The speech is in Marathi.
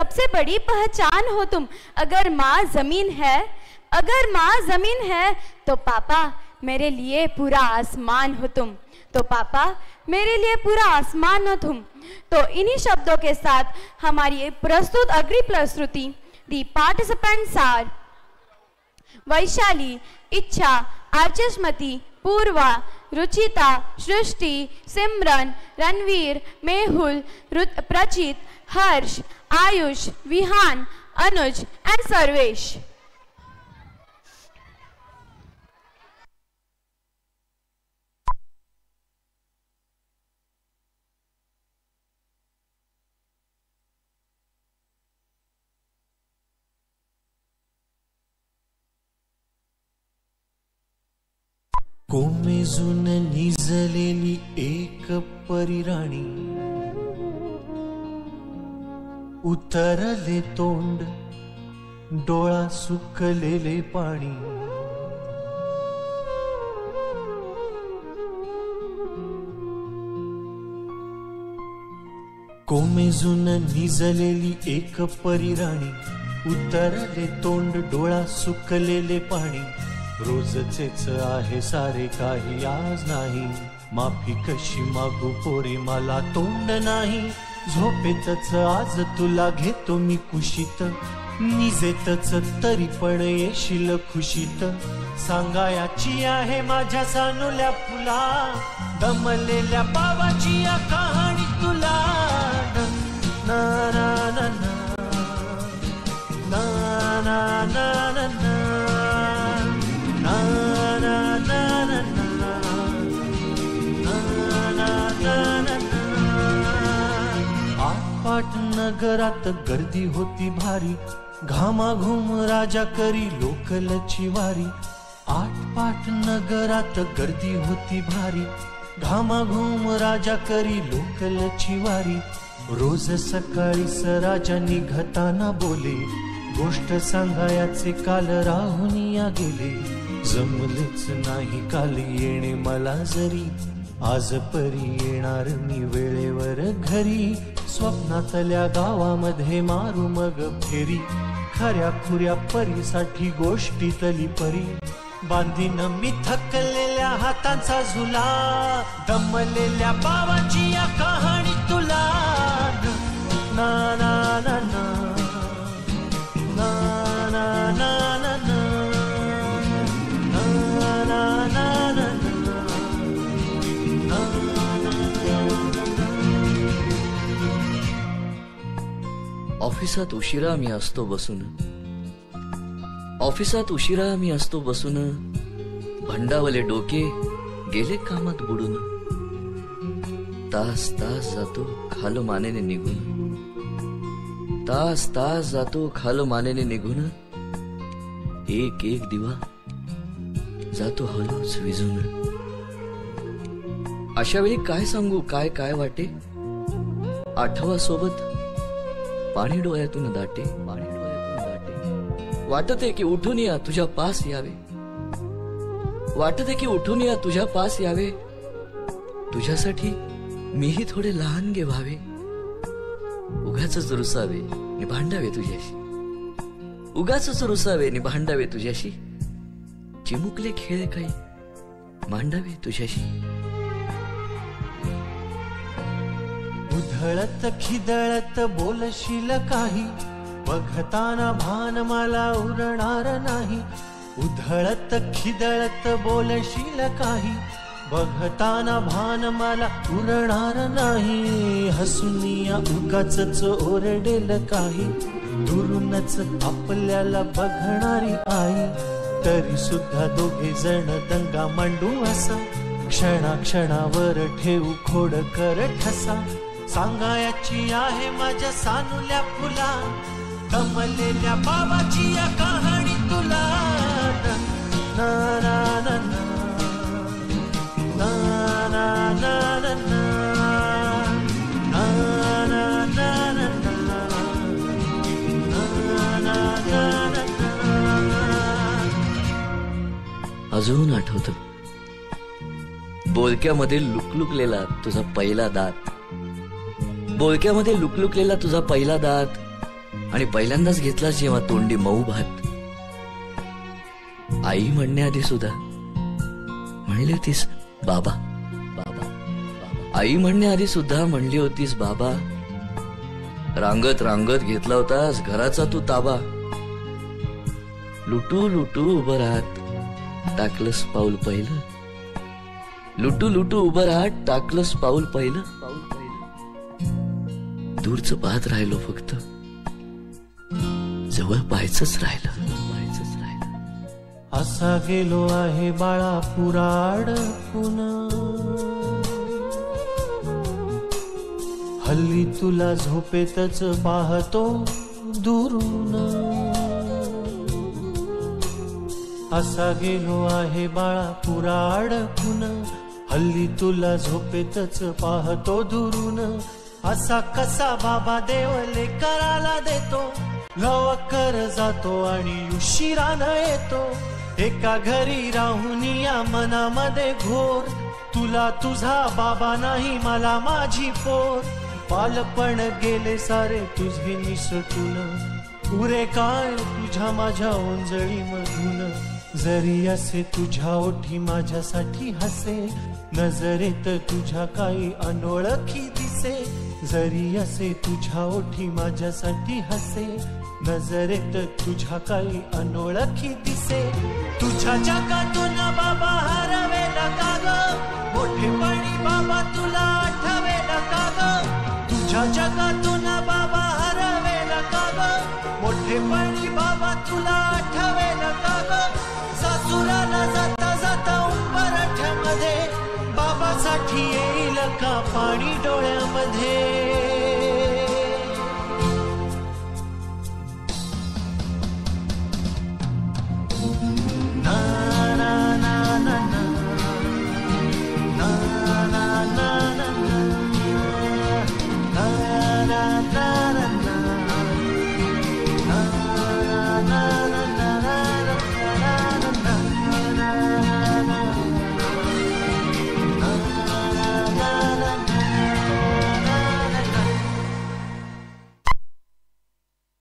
सबसे बड़ी पहचान हो तुम। अगर माँ जमीन है, अगर माँ जमीन है, तो पापा मेरे लिए पूरा आसमान हो तुम। तो पापा मेरे लिए पूरा आसमान हो तुम। तो इन्हीं शब्दों के साथ हमारी प्रस्तुत अग्नि प्रस्तुति दी पार्टिसिपेंट्स आर वैशाली, इच्छा, आर्चस्मती, पूर्वा, रुचिता, सृष्टि, सिमरन, रणवीर, मेहुल, प्रचित, हर्ष, आयुष, विहान, अनुज एंड सर्वेश। कोमेजून निजलेली एक परिराणी, उतरले तोंड, डोळा सुकलेले पाणी। कोमेजून निजलेली एक परिराणी, उतरले तोंड, डोळा सुकलेले पाणी। रोजचेच आहे सारे काही आज नाही, माफी कशी मागू पोरी मला तोंड नाही। झोपेतच आज तुला घेतो मी कुशीत, निजेतच तरी पण येशील खुशीत। सांगायाची आहे माझ्या सानुल्या फुला, दमलेल्या पावाची या कहाणी तुला। ना ना ना ना ना ना ना ना ना आटपाट नगरात गर्दी होती भारी, घामाघूम राजा करी लोकलची वारी। आटपाट नगरात गर्दी होती भारी, घामाघूम राजा करी लोकलची वारी। रोज सकाळीच राजा निघताना बोले, गोष्ट सांगायाचे काल राहुनिया गेले। जमलेच नाही काल येणे मला जरी, आज परी येणार मी वेळेवर घरी। स्वप्नातल्या गावामध्ये मारू मग फेरी, खऱ्या खुऱ्या परीसाठी गोष्टीतली परी। बांधीन मी थकलेल्या हातांचा झुला, दमलेल्या बाबाची या कहाणी तुला। ना ना ना ना ना ना ना ना ना ऑफिसात उशिरा मी असतो बसून, ऑफिसात उशिरा मी असतो बसून। भंडावले डोके गेले कामात बुडून, तास तास जातो खालो मानेने निघून, तास तास जातो खालो मानेने निघून। एक एक दिवा जातो हळूच विजून। अशा वेळी काय सांगू काय काय वाटे, आठवा सोबत पाणी डोळ्यातून दाटे, पाणी डोळ्यातून दाटे। वाटते की उठून या तुझ्या पास यावे, वाटते की उठून या तुझ्या पास यावे। तुझ्यासाठी मीही थोडे लहान गे व्हावे, उगाचच रुसावे नि भांडावे तुझ्याशी, उगाचच रुसावे नि भांडावे तुझ्याशी। चिमुकले खेळ काही मांडावे तुझ्याशी। उधळत खिदळत बोलशील काही, बघताना भान मला उरणार नाही। उधळत खिदळत बोलशील काही, बघताना भान मला उरणार नाही। हसूनिया उगाचच ओरडेल काही, दुरूनच आपल्याला बघणारी आई। तरी सुद्धा दोघे जण दंगा मांडू असा, क्षणाक्षणावर ठेवू खोड कर ठसा। सांगायाची आहे माझ्या सानुल्या फुला, दमलेल्या बाबाची या कहाणी तुला। ना ना ना ना ना ना ना ना ना अजून आठवतं बोलक्यामध्ये लुकलुकलेला तुझा पहिला दात, बोलक्यामध्ये लुकलुकलेला तुझा पहिला दात। आणि पहिल्यांदाच घेतला जेव्हा तोंडी मऊ भात. आई म्हणण्याआधी सुद्धा म्हणली होतीस बाबा बाबा. आई म्हणण्याआधी सुद्धा म्हणली होतीस बाबा. रांगत रांगत घेतला होतास घराचा तू ताबा. लुटू लुटू उभं राहत टाकलंस पाऊल पहिलं. लुटू लुटू उभं राहत टाकलंस पाऊल पहिलं. दूरच पाहत राहिलो फक्त, जवळ पाहायचंच राहिलं. असा गेलो आहे बाळा पुराड पुन्हा. हल्ली तुला झोपेतच पाहतो दुरून. असा गेलो आहे बाळा पुराड पुन्हा. हल्ली तुला झोपेतच पाहतो दुरून. असा कसा बाबा देवले कराला देतो. लवकर जातो आणि उशिरानं येतो. एका घरी राहून या मनामध्ये घोर. तुला तुझा बाबा नाही मला माझी पोर. बालपण गेले सारे तुझे निसटून. पुरे काय तुझ्या माझ्या ओंजळी मधून. जरी असे तुझ्या ओठी माझ्यासाठी हसे. नजरेत तुझ्या काही अनोळखी दिसे. जरी असे तुझ्या ओठी माझ्यासाठी हसे. नजरेत तुझ्या काही अनोळखी दिसे. तुझ्या जगातून बाबा हरवेला का ग. मोठेपणी बाबा तुला आठवेला का ग. तुझ्या जगातून बाबा हरवेला का ग. मोठेपणी बाबा तुला आठवेला का ग. सासुराला जाता जाता उंबरठ्यामध्ये बाबासाठी येईल का पाणी डोळ्यामध्ये.